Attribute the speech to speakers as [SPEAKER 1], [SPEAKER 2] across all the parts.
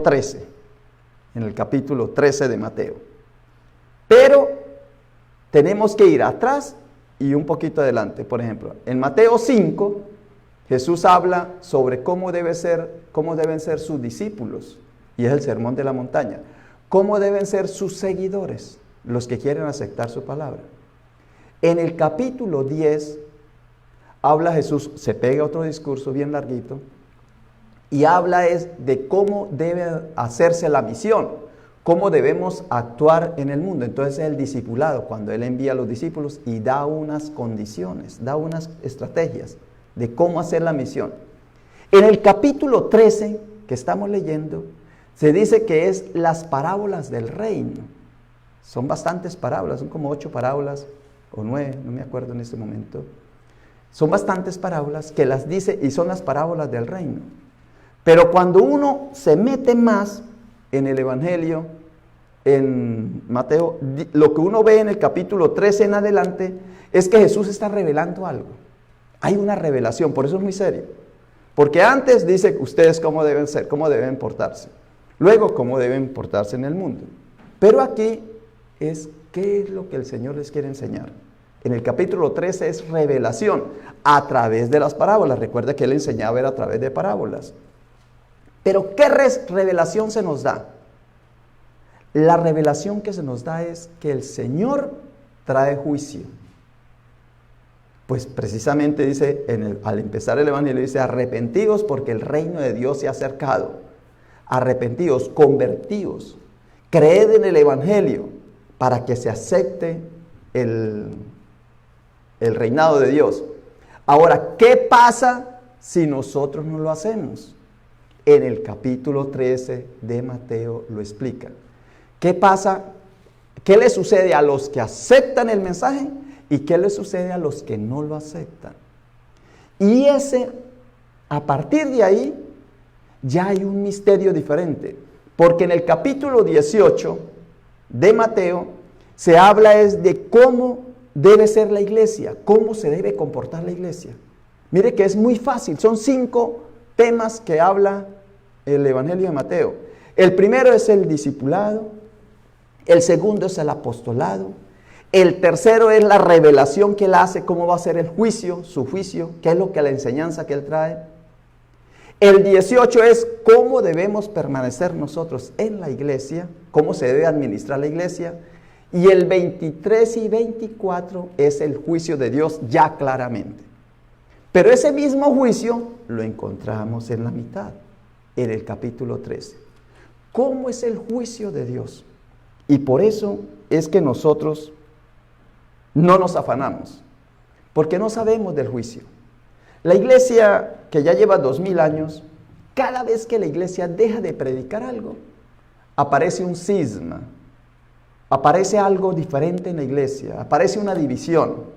[SPEAKER 1] 13, en el capítulo 13 de Mateo. Pero tenemos que ir atrás y un poquito adelante. Por ejemplo, en Mateo 5, Jesús habla sobre cómo deben ser sus discípulos, y es el sermón de la montaña. Cómo deben ser sus seguidores, los que quieren aceptar su palabra. En el capítulo 10, habla Jesús, se pega otro discurso bien larguito, y habla de cómo debe hacerse la misión, cómo debemos actuar en el mundo. Entonces el discipulado, cuando Él envía a los discípulos y da unas condiciones, da unas estrategias de cómo hacer la misión. En el capítulo 13 que estamos leyendo, se dice que es las parábolas del reino. Son bastantes parábolas, son como 8 parábolas o 9, no me acuerdo en este momento. Son bastantes parábolas que las dice y son las parábolas del reino. Pero cuando uno se mete más en el Evangelio, en Mateo, lo que uno ve en el capítulo 13 en adelante es que Jesús está revelando algo. Hay una revelación, por eso es muy serio. Porque antes dice ustedes cómo deben ser, cómo deben portarse. Luego, cómo deben portarse en el mundo. Pero aquí es qué es lo que el Señor les quiere enseñar. En el capítulo 13 es revelación a través de las parábolas. Recuerda que Él enseñaba era a través de parábolas. Pero ¿qué revelación se nos da? La revelación que se nos da es que el Señor trae juicio. Pues precisamente dice, al empezar el Evangelio, dice, arrepentíos porque el reino de Dios se ha acercado. Arrepentíos, convertíos, creed en el Evangelio para que se acepte el reinado de Dios. Ahora, ¿qué pasa si nosotros no lo hacemos? En el capítulo 13 de Mateo lo explica. ¿Qué pasa? ¿Qué le sucede a los que aceptan el mensaje? ¿Y qué le sucede a los que no lo aceptan? Y a partir de ahí, ya hay un misterio diferente. Porque en el capítulo 18 de Mateo, se habla de cómo debe ser la iglesia, cómo se debe comportar la iglesia. Mire que es muy fácil, son 5 temas que habla el Evangelio de Mateo. El primero es el discipulado, el segundo es el apostolado, el tercero es la revelación que Él hace, cómo va a ser el juicio, su juicio, qué es lo que la enseñanza que Él trae. El 18 es cómo debemos permanecer nosotros en la iglesia, cómo se debe administrar la iglesia. Y el 23 y 24 es el juicio de Dios ya claramente. Pero ese mismo juicio lo encontramos en la mitad, en el capítulo 13. ¿Cómo es el juicio de Dios? Y por eso es que nosotros no nos afanamos, porque no sabemos del juicio. La iglesia que ya lleva 2000 años, cada vez que la iglesia deja de predicar algo, aparece un cisma, aparece algo diferente en la iglesia, aparece una división,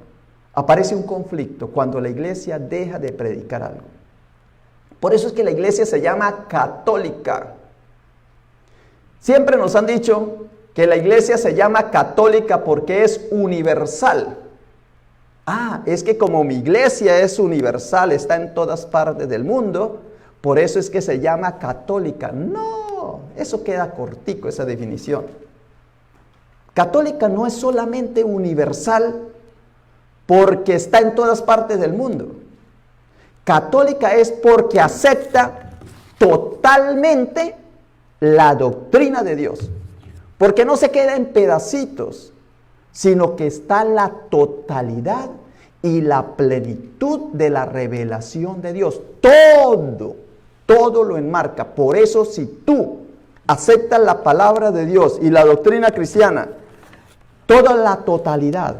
[SPEAKER 1] aparece un conflicto cuando la iglesia deja de predicar algo. Por eso es que la iglesia se llama católica. Siempre nos han dicho que la iglesia se llama católica porque es universal. Es que como mi iglesia es universal, está en todas partes del mundo, por eso es que se llama católica. No, eso queda cortico, esa definición. Católica no es solamente universal porque está en todas partes del mundo. Católica es porque acepta totalmente la doctrina de Dios. Porque no se queda en pedacitos, sino que está la totalidad y la plenitud de la revelación de Dios. Todo lo enmarca. Por eso si tú aceptas la palabra de Dios y la doctrina cristiana, toda la totalidad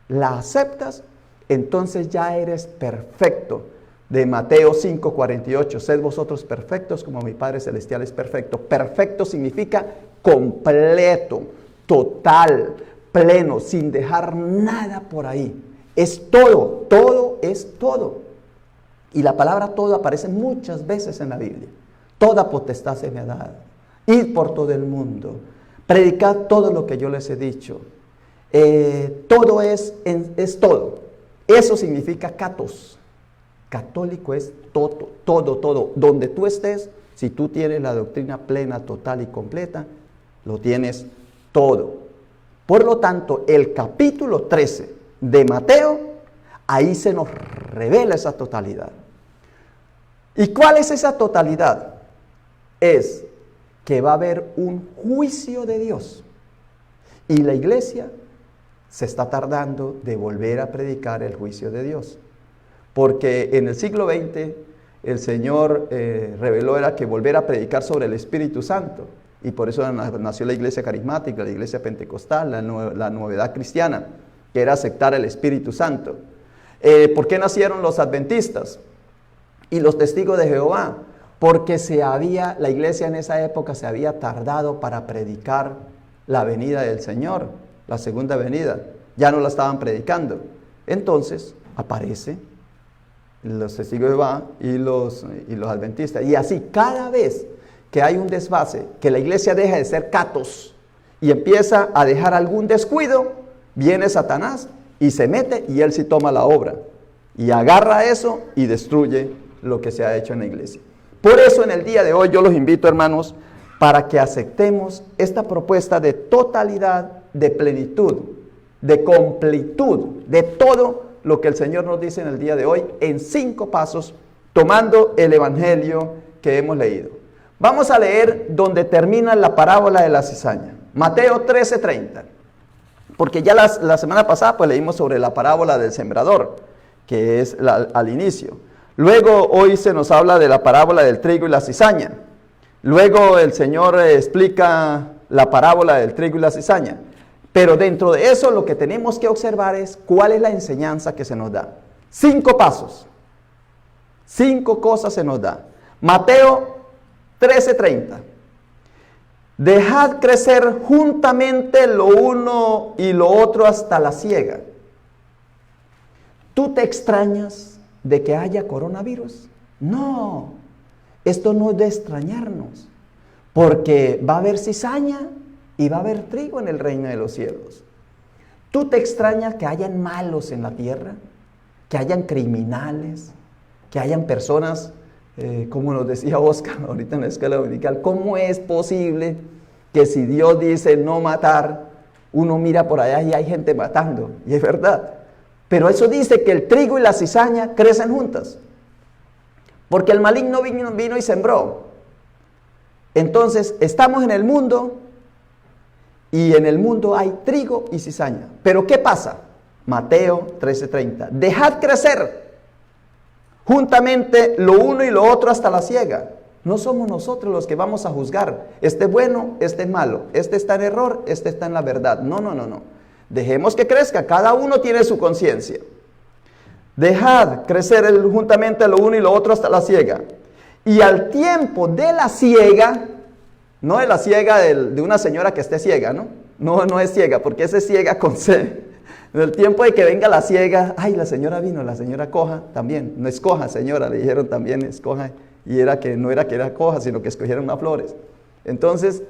[SPEAKER 1] la aceptas, entonces ya eres perfecto. De Mateo 5:48, sed vosotros perfectos como mi Padre Celestial es perfecto. Perfecto significa completo, total, pleno, sin dejar nada por ahí. Es todo es todo. Y la palabra todo aparece muchas veces en la Biblia. Toda potestad se me ha dado. Id por todo el mundo. Predicad todo lo que yo les he dicho. Todo es todo. Eso significa katos. Católico es todo. Donde tú estés, Si tú tienes la doctrina plena, total y completa, lo tienes todo. Por lo tanto, el capítulo 13 de Mateo, ahí se nos revela esa totalidad. ¿Y cuál es esa totalidad? Es que va a haber un juicio de Dios. Y la iglesia se está tardando de volver a predicar el juicio de Dios. Porque en el siglo XX el Señor reveló era que volver a predicar sobre el Espíritu Santo. Y por eso nació la iglesia carismática, la iglesia pentecostal, la novedad cristiana, que era aceptar el Espíritu Santo. ¿Por qué nacieron los adventistas y los testigos de Jehová? Porque la iglesia en esa época se había tardado para predicar la venida del Señor, la segunda venida. Ya no la estaban predicando. Entonces aparece los testigos de Jehová y los adventistas. Y así cada vez que hay un desfase, que la iglesia deja de ser catos y empieza a dejar algún descuido, viene Satanás y se mete y él sí toma la obra. Y agarra eso y destruye lo que se ha hecho en la iglesia. Por eso en el día de hoy yo los invito, hermanos, para que aceptemos esta propuesta de totalidad, de plenitud, de completud, de todo lo que el Señor nos dice en el día de hoy, en 5 pasos, tomando el evangelio que hemos leído. Vamos a leer donde termina la parábola de la cizaña, Mateo 13:30, porque ya la semana pasada pues leímos sobre la parábola del sembrador, que es al inicio. Luego hoy se nos habla de la parábola del trigo y la cizaña. Luego el Señor explica la parábola del trigo y la cizaña. Pero dentro de eso lo que tenemos que observar es cuál es la enseñanza que se nos da. 5 pasos. 5 cosas se nos da. Mateo 13:30. Dejad crecer juntamente lo uno y lo otro hasta la siega. ¿Tú te extrañas de que haya coronavirus? No, esto no es de extrañarnos, porque va a haber cizaña y va a haber trigo en el reino de los cielos. ¿Tú te extrañas que hayan malos en la tierra? Que hayan criminales, que hayan personas, como nos decía Oscar ahorita en la escuela dominical, ¿cómo es posible que si Dios dice no matar, uno mira por allá y hay gente matando? Y es verdad. Pero eso dice que el trigo y la cizaña crecen juntas. Porque el maligno vino y sembró. Entonces, estamos en el mundo y en el mundo hay trigo y cizaña. Pero ¿qué pasa? Mateo 13:30. Dejad crecer juntamente lo uno y lo otro hasta la siega. No somos nosotros los que vamos a juzgar. Este es bueno, este es malo. Este está en error, este está en la verdad. No. Dejemos que crezca, cada uno tiene su conciencia. Dejad crecer juntamente lo uno y lo otro hasta la siega. Y al tiempo de la siega, no de la siega de una señora que esté ciega, ¿no? No es ciega, porque ese es ciega con C. En el tiempo de que venga la siega, ay, la señora vino, la señora coja también. No es coja, señora, le dijeron también escoja. Y no era que era coja, sino que escogieron unas flores. Entonces,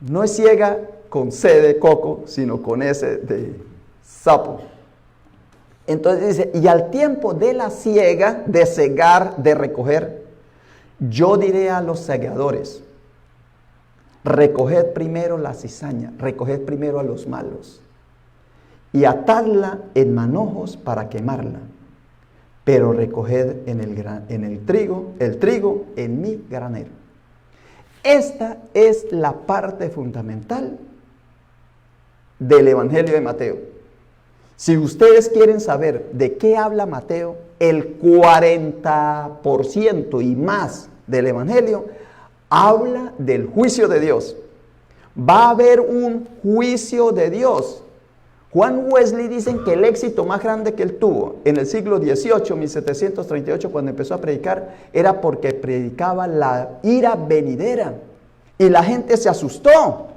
[SPEAKER 1] no es ciega con C de coco, sino con S de sapo. Entonces dice, y al tiempo de la siega, de segar, de recoger, yo diré a los segadores, recoged primero la cizaña, recoged primero a los malos, y atadla en manojos para quemarla, pero recoged el trigo en mi granero. Esta es la parte fundamental del Evangelio de Mateo. Si ustedes quieren saber de qué habla Mateo, el 40% y más del Evangelio habla del juicio de Dios. Va a haber un juicio de Dios. Juan Wesley dicen que el éxito más grande que él tuvo en el siglo XVIII, 1738, cuando empezó a predicar, era porque predicaba la ira venidera. Y la gente se asustó.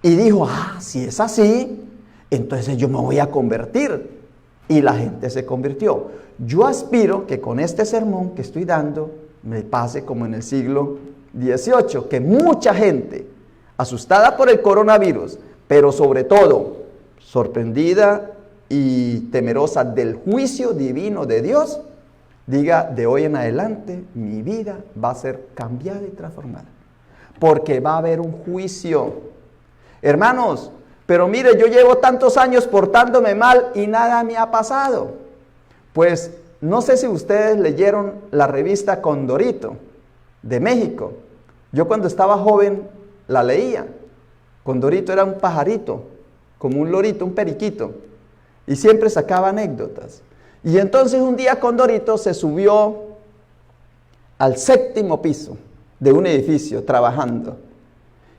[SPEAKER 1] Y dijo, si es así, entonces yo me voy a convertir. Y la gente se convirtió. Yo aspiro que con este sermón que estoy dando, me pase como en el siglo XVIII, que mucha gente, asustada por el coronavirus, pero sobre todo sorprendida y temerosa del juicio divino de Dios, Diga, de hoy en adelante mi vida va a ser cambiada y transformada. Porque va a haber un juicio. Hermanos, pero mire, yo llevo tantos años portándome mal y nada me ha pasado. Pues no sé si ustedes leyeron la revista Condorito de México. Yo cuando estaba joven la leía. Condorito era un pajarito, como un lorito, un periquito. Y siempre sacaba anécdotas. Y entonces un día Condorito se subió al 7º piso de un edificio trabajando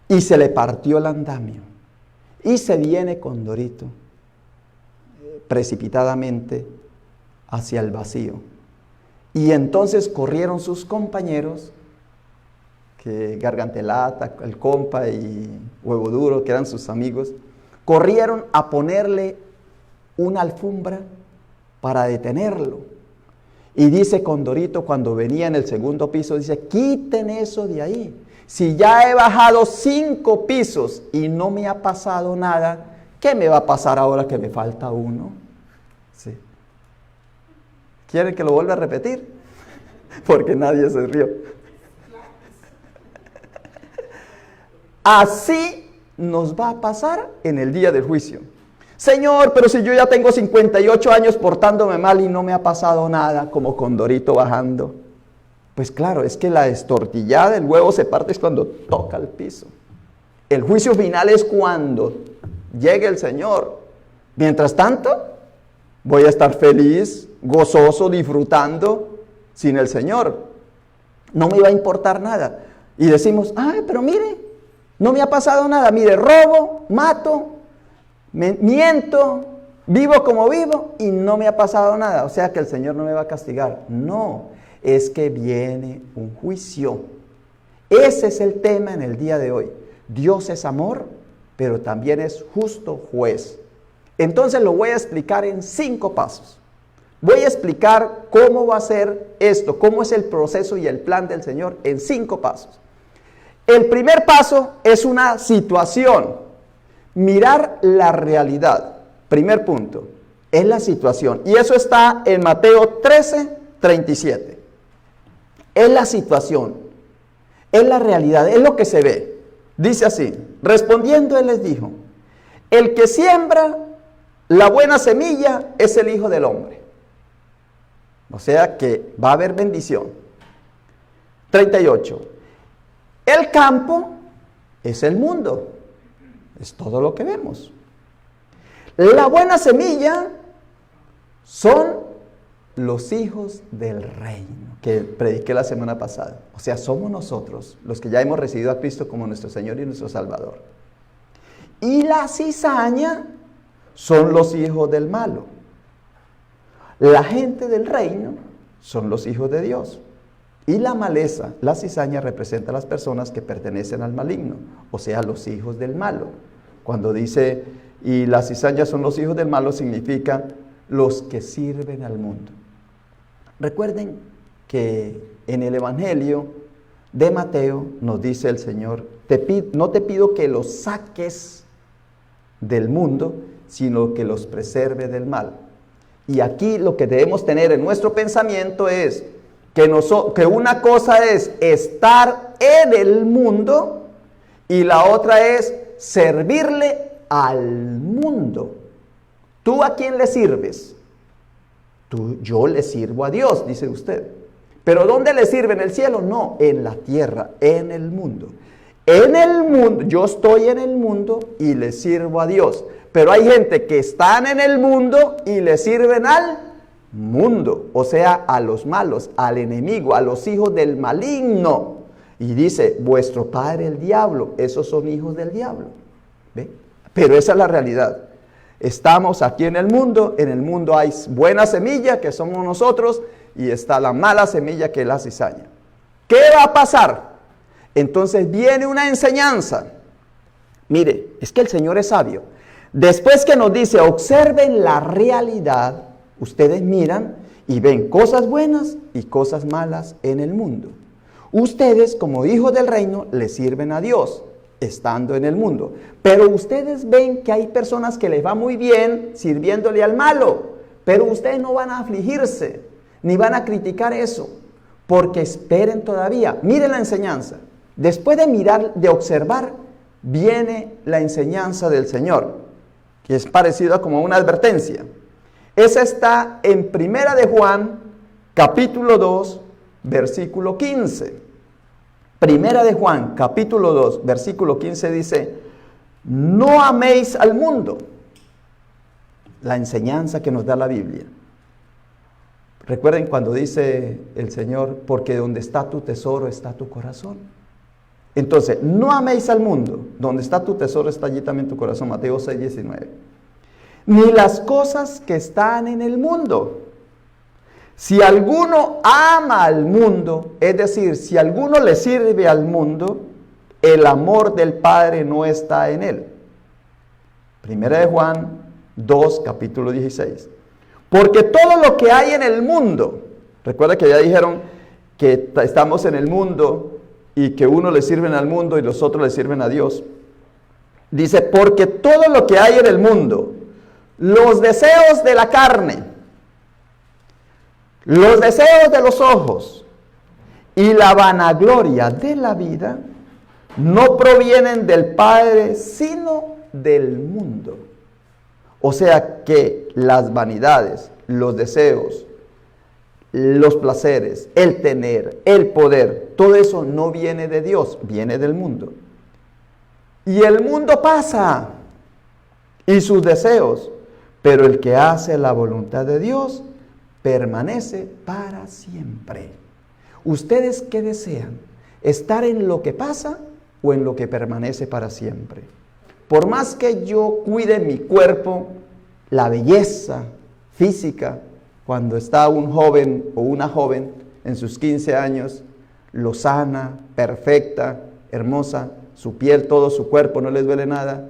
[SPEAKER 1] y se le partió el andamio. Y se viene Condorito precipitadamente hacia el vacío. Y entonces corrieron sus compañeros, que Gargantelata, el compa y Huevo Duro, que eran sus amigos, corrieron a ponerle una alfombra para detenerlo. Y dice Condorito, cuando venía en el 2º piso, dice, quiten eso de ahí. Si ya he bajado 5 pisos y no me ha pasado nada, ¿qué me va a pasar ahora que me falta uno? Sí. ¿Quieren que lo vuelva a repetir? Porque nadie se rió. Así nos va a pasar en el día del juicio. Señor, pero si yo ya tengo 58 años portándome mal y no me ha pasado nada, como Condorito bajando. Pues claro, es que la destortillada del huevo se parte es cuando toca el piso. El juicio final es cuando llegue el Señor. Mientras tanto, voy a estar feliz, gozoso, disfrutando sin el Señor. No me va a importar nada. Y decimos, ay, pero mire, no me ha pasado nada. Mire, robo, mato, miento, vivo como vivo y no me ha pasado nada. O sea que el Señor no me va a castigar. No, es que viene un juicio. Ese es el tema en el día de hoy. Dios es amor, pero también es justo juez. Entonces lo voy a explicar en 5 pasos. Voy a explicar cómo va a ser esto, cómo es el proceso y el plan del Señor en 5 pasos. El primer paso es una situación. Mirar la realidad. Primer punto, es la situación. Y eso está en Mateo 13:37. Es la situación, es la realidad, es lo que se ve. Dice así, respondiendo él les dijo, el que siembra la buena semilla es el Hijo del Hombre. O sea que va a haber bendición. 38. El campo es el mundo. Es todo lo que vemos. La buena semilla son los hijos del reino, que prediqué la semana pasada. O sea, somos nosotros los que ya hemos recibido a Cristo como nuestro Señor y nuestro Salvador. Y la cizaña son los hijos del malo. La gente del reino son los hijos de Dios. Y la maleza, la cizaña, representa a las personas que pertenecen al maligno, o sea, los hijos del malo. Cuando dice, y la cizaña son los hijos del malo, significa los que sirven al mundo. Recuerden que en el Evangelio de Mateo nos dice el Señor, no te pido que los saques del mundo, sino que los preserve del mal. Y aquí lo que debemos tener en nuestro pensamiento es que una cosa es estar en el mundo y la otra es servirle al mundo. ¿Tú a quién le sirves? Yo le sirvo a Dios, dice usted. ¿Pero dónde le sirve? ¿En el cielo? No, en la tierra, en el mundo. En el mundo, yo estoy en el mundo y le sirvo a Dios. Pero hay gente que están en el mundo y le sirven al mundo, o sea, a los malos, al enemigo, a los hijos del maligno. Y dice, vuestro padre el diablo, esos son hijos del diablo. ¿Ve? Pero esa es la realidad. Estamos aquí en el mundo hay buena semilla, que somos nosotros, y está la mala semilla, que es la cizaña. ¿Qué va a pasar? Entonces viene una enseñanza. Mire, es que el Señor es sabio. Después que nos dice, observen la realidad, ustedes miran y ven cosas buenas y cosas malas en el mundo. Ustedes, como hijos del reino, le sirven a Dios, estando en el mundo. Pero ustedes ven que hay personas que les va muy bien sirviéndole al malo, pero ustedes no van a afligirse. ni van a criticar eso, porque esperen todavía. Miren la enseñanza. Después de mirar, de observar, viene la enseñanza del Señor, que es parecida como una advertencia. Esa está en Primera de Juan, capítulo 2, versículo 15. Primera de Juan, capítulo 2, versículo 15 dice: no améis al mundo. La enseñanza que nos da la Biblia. Recuerden cuando dice el Señor, porque donde está tu tesoro está tu corazón. Entonces, no améis al mundo. Donde está tu tesoro está allí también tu corazón. Mateo 6, 19. Ni las cosas que están en el mundo. Si alguno ama al mundo, es decir, si alguno le sirve al mundo, el amor del Padre no está en él. Primera de Juan 2, capítulo 16. Porque todo lo que hay en el mundo, recuerda que ya dijeron que estamos en el mundo y que uno le sirven al mundo y los otros le sirven a Dios. Dice, porque todo lo que hay en el mundo, los deseos de la carne, los deseos de los ojos y la vanagloria de la vida, no provienen del Padre, sino del mundo. O sea que las vanidades, los deseos, los placeres, el tener, el poder, todo eso no viene de Dios, viene del mundo. Y el mundo pasa y sus deseos, pero el que hace la voluntad de Dios permanece para siempre. ¿Ustedes qué desean? ¿Estar en lo que pasa o en lo que permanece para siempre? Por más que yo cuide mi cuerpo, la belleza física, cuando está un joven o una joven en sus 15 años, lozana, perfecta, hermosa, su piel, todo su cuerpo, no les duele nada.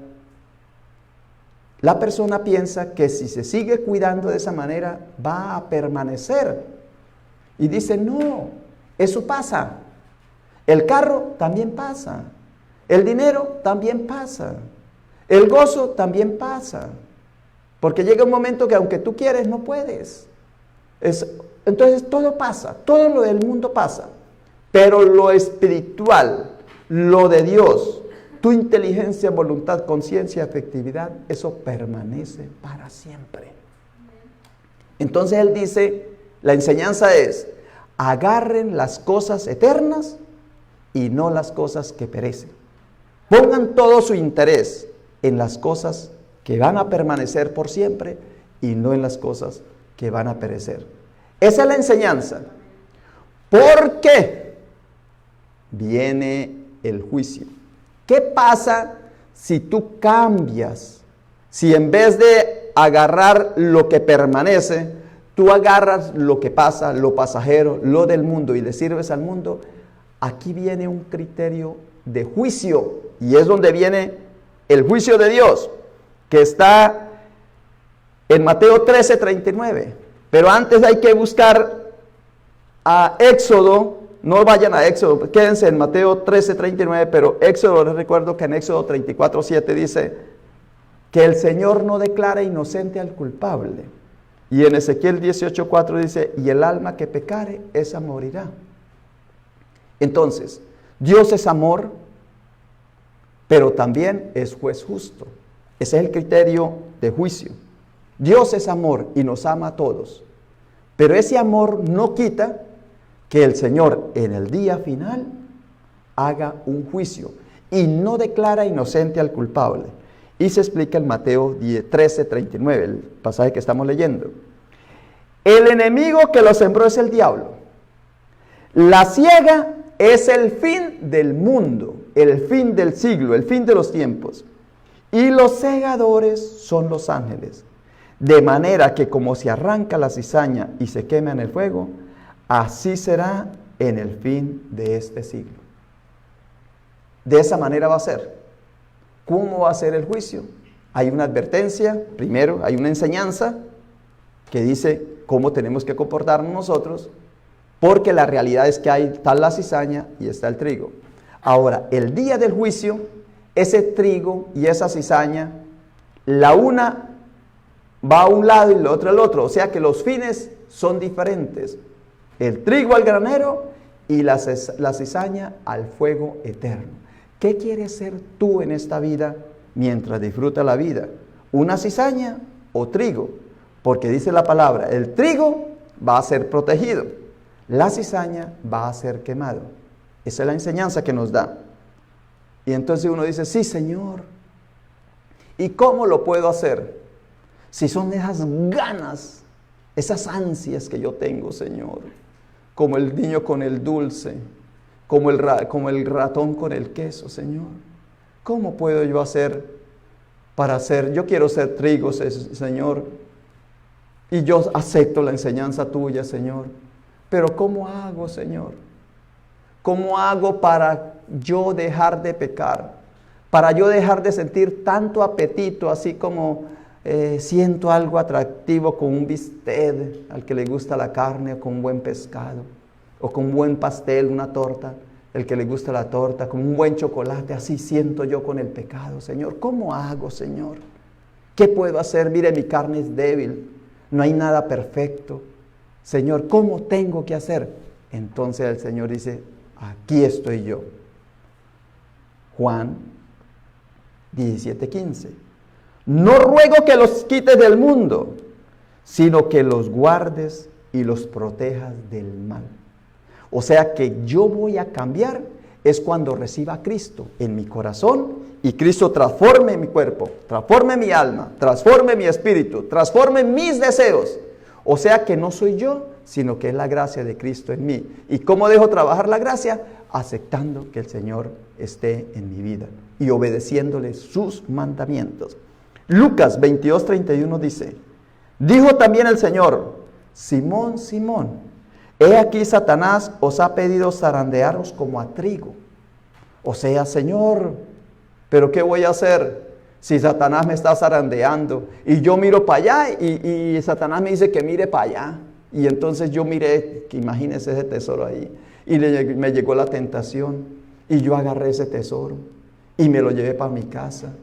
[SPEAKER 1] La persona piensa que si se sigue cuidando de esa manera, va a permanecer. Y dice, no, eso pasa. El carro también pasa. El dinero también pasa. El gozo también pasa. Porque llega un momento que aunque tú quieres, no puedes. Entonces todo pasa, todo lo del mundo pasa. Pero lo espiritual, lo de Dios, tu inteligencia, voluntad, conciencia, afectividad, eso permanece para siempre. Entonces él dice, la enseñanza es, agarren las cosas eternas y no las cosas que perecen. Pongan todo su interés en las cosas que van a permanecer por siempre y no en las cosas que van a perecer. Esa es la enseñanza. ¿Por qué? Viene el juicio. ¿Qué pasa si tú cambias? Si en vez de agarrar lo que permanece, tú agarras lo que pasa, lo pasajero, lo del mundo y le sirves al mundo, aquí viene un criterio de juicio y es donde viene el juicio de Dios, que está en Mateo 13, 39. Pero antes hay que buscar a Éxodo. No vayan a Éxodo, quédense en Mateo 13, 39, pero Éxodo, les recuerdo que en Éxodo 34, 7 dice que el Señor no declara inocente al culpable. Y en Ezequiel 18, 4 dice, y el alma que pecare, esa morirá. Entonces, Dios es amor, pero también es juez justo. Ese es el criterio de juicio. Dios es amor y nos ama a todos, pero ese amor no quita que el Señor en el día final haga un juicio y no declara inocente al culpable. Y se explica en Mateo 13, 39, el pasaje que estamos leyendo. El enemigo que lo sembró es el diablo. La siega es el fin del mundo, el fin del siglo, el fin de los tiempos. Y los segadores son los ángeles. De manera que como se arranca la cizaña y se quema en el fuego, así será en el fin de este siglo. De esa manera va a ser. ¿Cómo va a ser el juicio? Hay una advertencia, primero hay una enseñanza que dice cómo tenemos que comportarnos nosotros, porque la realidad es que está la cizaña y está el trigo. Ahora, el día del juicio, ese trigo y esa cizaña, la una va a un lado y el otro al otro. O sea que los fines son diferentes. El trigo al granero y la cizaña al fuego eterno. ¿Qué quieres ser tú en esta vida mientras disfrutas la vida? ¿Una cizaña o trigo? Porque dice la palabra, el trigo va a ser protegido, la cizaña va a ser quemado. Esa es la enseñanza que nos da. Y entonces uno dice, sí, Señor, ¿y cómo lo puedo hacer? Si son esas ganas, esas ansias que yo tengo, Señor, como el niño con el dulce, como el ratón con el queso, Señor. ¿Cómo puedo yo hacer para hacer? Yo quiero ser trigo, Señor, y yo acepto la enseñanza tuya, Señor. Pero ¿cómo hago, Señor? ¿Cómo hago para yo dejar de pecar? Para yo dejar de sentir tanto apetito, así como siento algo atractivo con un bistec, al que le gusta la carne, o con un buen pescado, o con un buen pastel, una torta, el que le gusta la torta, con un buen chocolate, así siento yo con el pecado, Señor. ¿Cómo hago, Señor? ¿Qué puedo hacer? Mire, mi carne es débil, no hay nada perfecto. Señor, ¿cómo tengo que hacer? Entonces el Señor dice, aquí estoy yo. Juan 17:15. No ruego que los quites del mundo, sino que los guardes y los protejas del mal. O sea que yo voy a cambiar es cuando reciba a Cristo en mi corazón y Cristo transforme mi cuerpo, transforme mi alma, transforme mi espíritu, transforme mis deseos. O sea que no soy yo, sino que es la gracia de Cristo en mí. ¿Y cómo dejo trabajar la gracia? Aceptando que el Señor esté en mi vida y obedeciéndole sus mandamientos. Lucas 22:31 dice, dijo también el Señor, Simón, Simón, he aquí Satanás os ha pedido zarandearos como a trigo. O sea, Señor, ¿pero qué voy a hacer si Satanás me está zarandeando? Y yo miro para allá y Satanás me dice que mire para allá. Y entonces yo miré, que imagínese ese tesoro ahí. Y me llegó la tentación y yo agarré ese tesoro y me lo llevé para mi casa.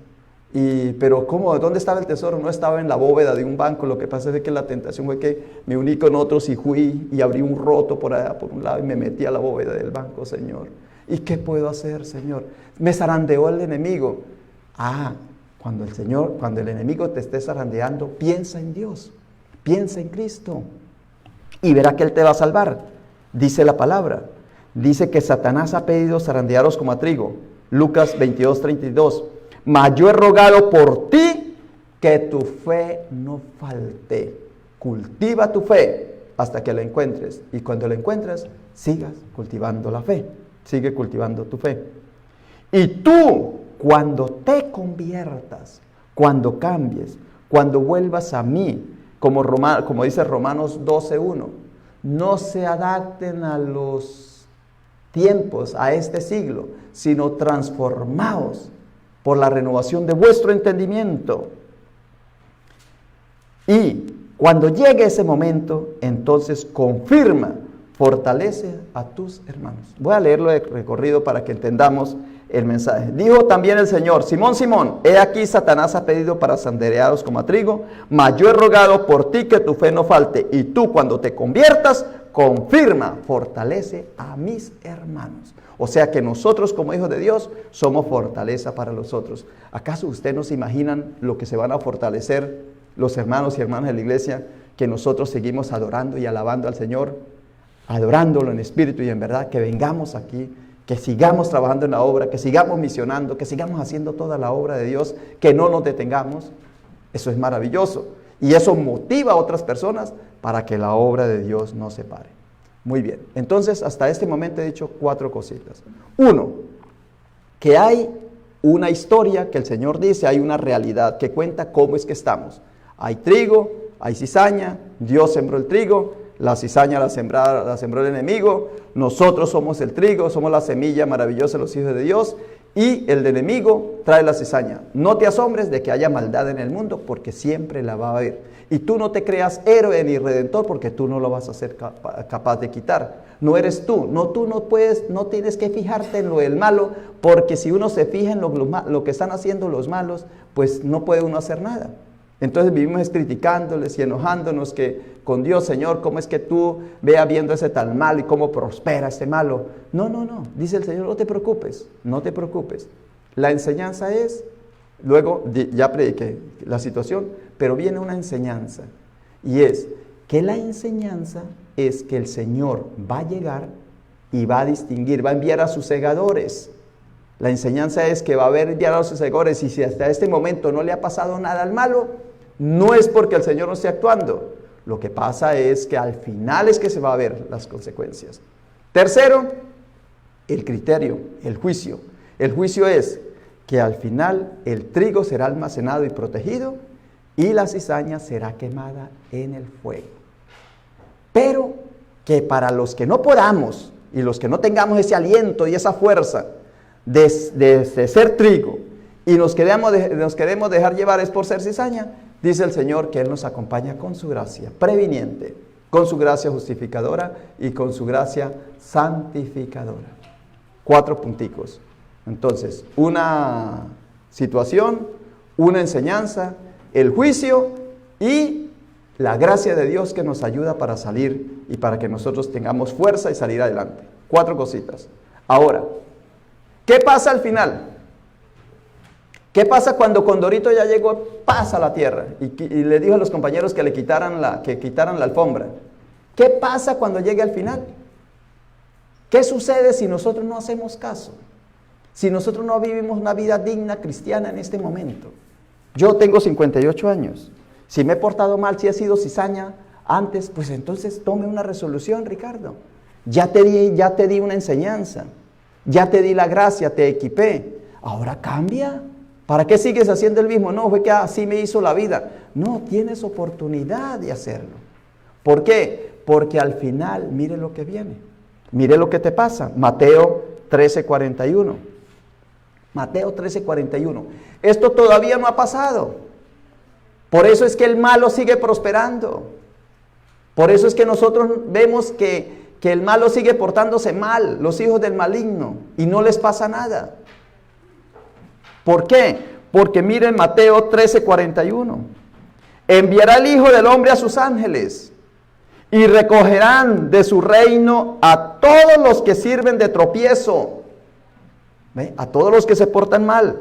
[SPEAKER 1] Pero ¿cómo? ¿Dónde estaba el tesoro? No estaba en la bóveda de un banco. Lo que pasa es que la tentación fue que me uní con otros y fui y abrí un roto por allá, por un lado, y me metí a la bóveda del banco, Señor. ¿Y qué puedo hacer, Señor? Me zarandeó el enemigo. Cuando el enemigo te esté zarandeando, piensa en Dios, piensa en Cristo y verá que Él te va a salvar. Dice la palabra, dice que Satanás ha pedido zarandearos como a trigo. Lucas 22:32. Mas yo he rogado por ti que tu fe no falte. Cultiva tu fe hasta que la encuentres. Y cuando la encuentres, sigas cultivando la fe. Sigue cultivando tu fe. Y tú, cuando te conviertas, cuando cambies, cuando vuelvas a mí, como dice Romanos 12:1, no se adapten a los tiempos, a este siglo, sino transformaos por la renovación de vuestro entendimiento. Y cuando llegue ese momento, entonces confirma, fortalece a tus hermanos. Voy a leerlo de recorrido para que entendamos el mensaje. Dijo también el Señor, Simón, Simón, he aquí Satanás ha pedido para zarandearos como a trigo, mas yo he rogado por ti que tu fe no falte, y tú cuando te conviertas, confirma, fortalece a mis hermanos. O sea que nosotros como hijos de Dios somos fortaleza para los otros. ¿Acaso ustedes no se imaginan lo que se van a fortalecer los hermanos y hermanas de la iglesia, que nosotros seguimos adorando y alabando al Señor, adorándolo en espíritu y en verdad, que vengamos aquí, que sigamos trabajando en la obra, que sigamos misionando, que sigamos haciendo toda la obra de Dios, que no nos detengamos? Eso es maravilloso. Y eso motiva a otras personas para que la obra de Dios no se pare. Muy bien, entonces hasta este momento he dicho 4 cositas. 1, que hay una historia que el Señor dice, hay una realidad que cuenta cómo es que estamos. Hay trigo, hay cizaña, Dios sembró el trigo, la cizaña la sembró el enemigo, nosotros somos el trigo, somos la semilla maravillosa de los hijos de Dios, y el enemigo trae la cizaña. No te asombres de que haya maldad en el mundo, porque siempre la va a haber. Y tú no te creas héroe ni redentor, porque tú no lo vas a ser capaz de quitar. No eres tú no puedes, no tienes que fijarte en lo del malo, porque si uno se fija en lo que están haciendo los malos, pues no puede uno hacer nada. Entonces vivimos criticándoles y enojándonos que con Dios, Señor, ¿cómo es que tú veas viendo ese tal mal y cómo prospera este malo? No, dice el Señor, no te preocupes, no te preocupes. La enseñanza es, luego ya prediqué la situación, pero viene una enseñanza. Y es que la enseñanza es que el Señor va a llegar y va a distinguir, va a enviar a sus segadores. La enseñanza es que va a haber enviar a sus segadores, y si hasta este momento no le ha pasado nada al malo, no es porque el Señor no esté actuando. Lo que pasa es que al final es que se va a ver las consecuencias. Tercero, el criterio, el juicio. El juicio es que al final el trigo será almacenado y protegido y la cizaña será quemada en el fuego. Pero que para los que no podamos y los que no tengamos ese aliento y esa fuerza de ser trigo y nos queremos dejar llevar es por ser cizaña, dice el Señor que Él nos acompaña con su gracia previniente, con su gracia justificadora y con su gracia santificadora. 4 punticos. Entonces, una situación, una enseñanza, el juicio y la gracia de Dios que nos ayuda para salir y para que nosotros tengamos fuerza y salir adelante. 4 cositas. Ahora, ¿qué pasa al final? ¿Qué pasa cuando Condorito ya llegó, pasa a la tierra y le dijo a los compañeros que quitaran la alfombra? ¿Qué pasa cuando llegue al final? ¿Qué sucede si nosotros no hacemos caso? Si nosotros no vivimos una vida digna cristiana en este momento. Yo tengo 58 años. Si me he portado mal, si he sido cizaña antes, pues entonces tome una resolución, Ricardo. Ya te di una enseñanza. Ya te di la gracia, te equipé. Ahora cambia. ¿Para qué sigues haciendo el mismo? No, fue que así me hizo la vida. No, tienes oportunidad de hacerlo. ¿Por qué? Porque al final, mire lo que viene. Mire lo que te pasa. Mateo 13:41. Mateo 13:41. Esto todavía no ha pasado. Por eso es que el malo sigue prosperando. Por eso es que nosotros vemos que el malo sigue portándose mal, los hijos del maligno, y no les pasa nada. ¿Por qué? Porque miren Mateo 13:41. Enviará el Hijo del Hombre a sus ángeles y recogerán de su reino a todos los que sirven de tropiezo. ¿Ve? A todos los que se portan mal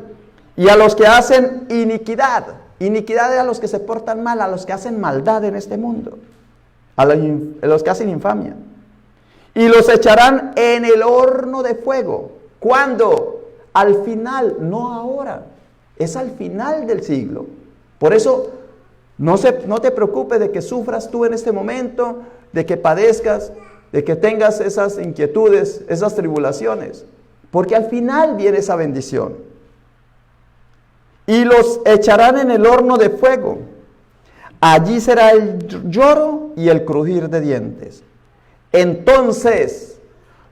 [SPEAKER 1] y a los que hacen iniquidad. Iniquidad es a los que se portan mal, a los que hacen maldad en este mundo, a los que hacen infamia. Y los echarán en el horno de fuego. ¿Cuándo? Al final, no ahora. Es al final del siglo. Por eso, no te preocupes de que sufras tú en este momento, de que padezcas, de que tengas esas inquietudes, esas tribulaciones. Porque al final viene esa bendición. Y los echarán en el horno de fuego. Allí será el lloro y el crujir de dientes. Entonces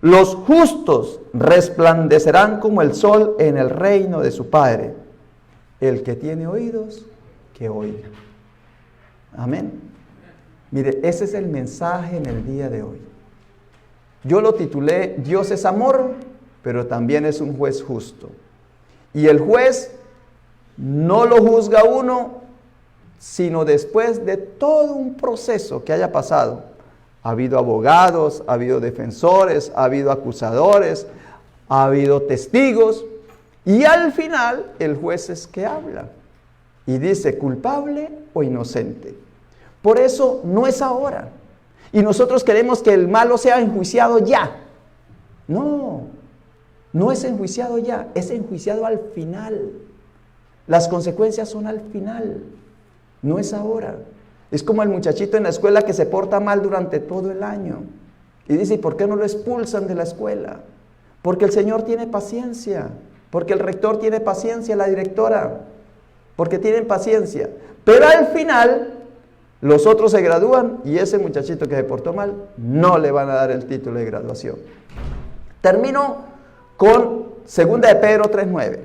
[SPEAKER 1] los justos resplandecerán como el sol en el reino de su Padre. El que tiene oídos, que oiga. Amén. Mire, ese es el mensaje en el día de hoy. Yo lo titulé, Dios es amor, pero también es un juez justo. Y el juez no lo juzga uno, sino después de todo un proceso que haya pasado. Ha habido abogados, ha habido defensores, ha habido acusadores, ha habido testigos, y al final el juez es que habla y dice culpable o inocente. Por eso no es ahora. Y nosotros queremos que el malo sea enjuiciado ya. No es enjuiciado ya, es enjuiciado al final. Las consecuencias son al final, no es ahora. Es como el muchachito en la escuela que se porta mal durante todo el año. Y dice, ¿y por qué no lo expulsan de la escuela? Porque el Señor tiene paciencia, porque el rector tiene paciencia, la directora, porque tienen paciencia. Pero al final, los otros se gradúan y ese muchachito que se portó mal, no le van a dar el título de graduación. Termino con 2 de Pedro 3:9.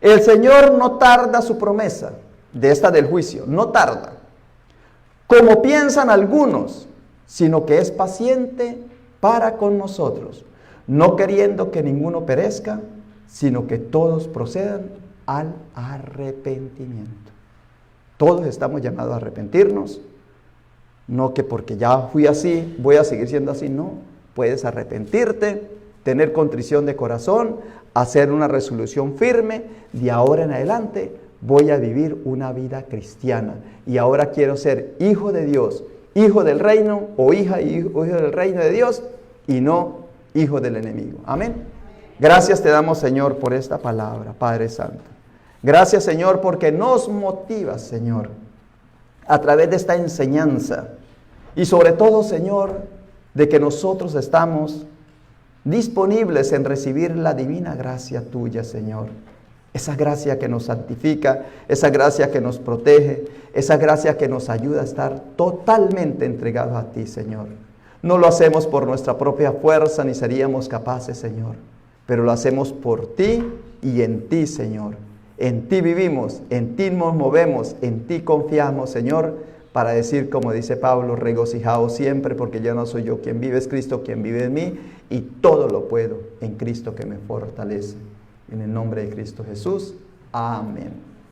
[SPEAKER 1] El Señor no tarda su promesa, de esta del juicio, no tarda, como piensan algunos, sino que es paciente para con nosotros, no queriendo que ninguno perezca, sino que todos procedan al arrepentimiento. Todos estamos llamados a arrepentirnos. No que porque ya fui así, voy a seguir siendo así. No, puedes arrepentirte, tener contrición de corazón, hacer una resolución firme. De ahora en adelante voy a vivir una vida cristiana. Y ahora quiero ser hijo de Dios, hijo del reino o hija y hijo del reino de Dios y no hijo del enemigo. Amén. Gracias te damos, Señor, por esta palabra, Padre Santo. Gracias, Señor, porque nos motivas, Señor, a través de esta enseñanza. Y sobre todo, Señor, de que nosotros estamos disponibles en recibir la divina gracia tuya, Señor. Esa gracia que nos santifica, esa gracia que nos protege, esa gracia que nos ayuda a estar totalmente entregados a ti, Señor. No lo hacemos por nuestra propia fuerza, ni seríamos capaces, Señor. Pero lo hacemos por ti y en ti, Señor. En ti vivimos, en ti nos movemos, en ti confiamos, Señor, para decir, como dice Pablo, regocijaos siempre, porque ya no soy yo quien vive, es Cristo quien vive en mí, y todo lo puedo en Cristo que me fortalece. En el nombre de Cristo Jesús. Amén.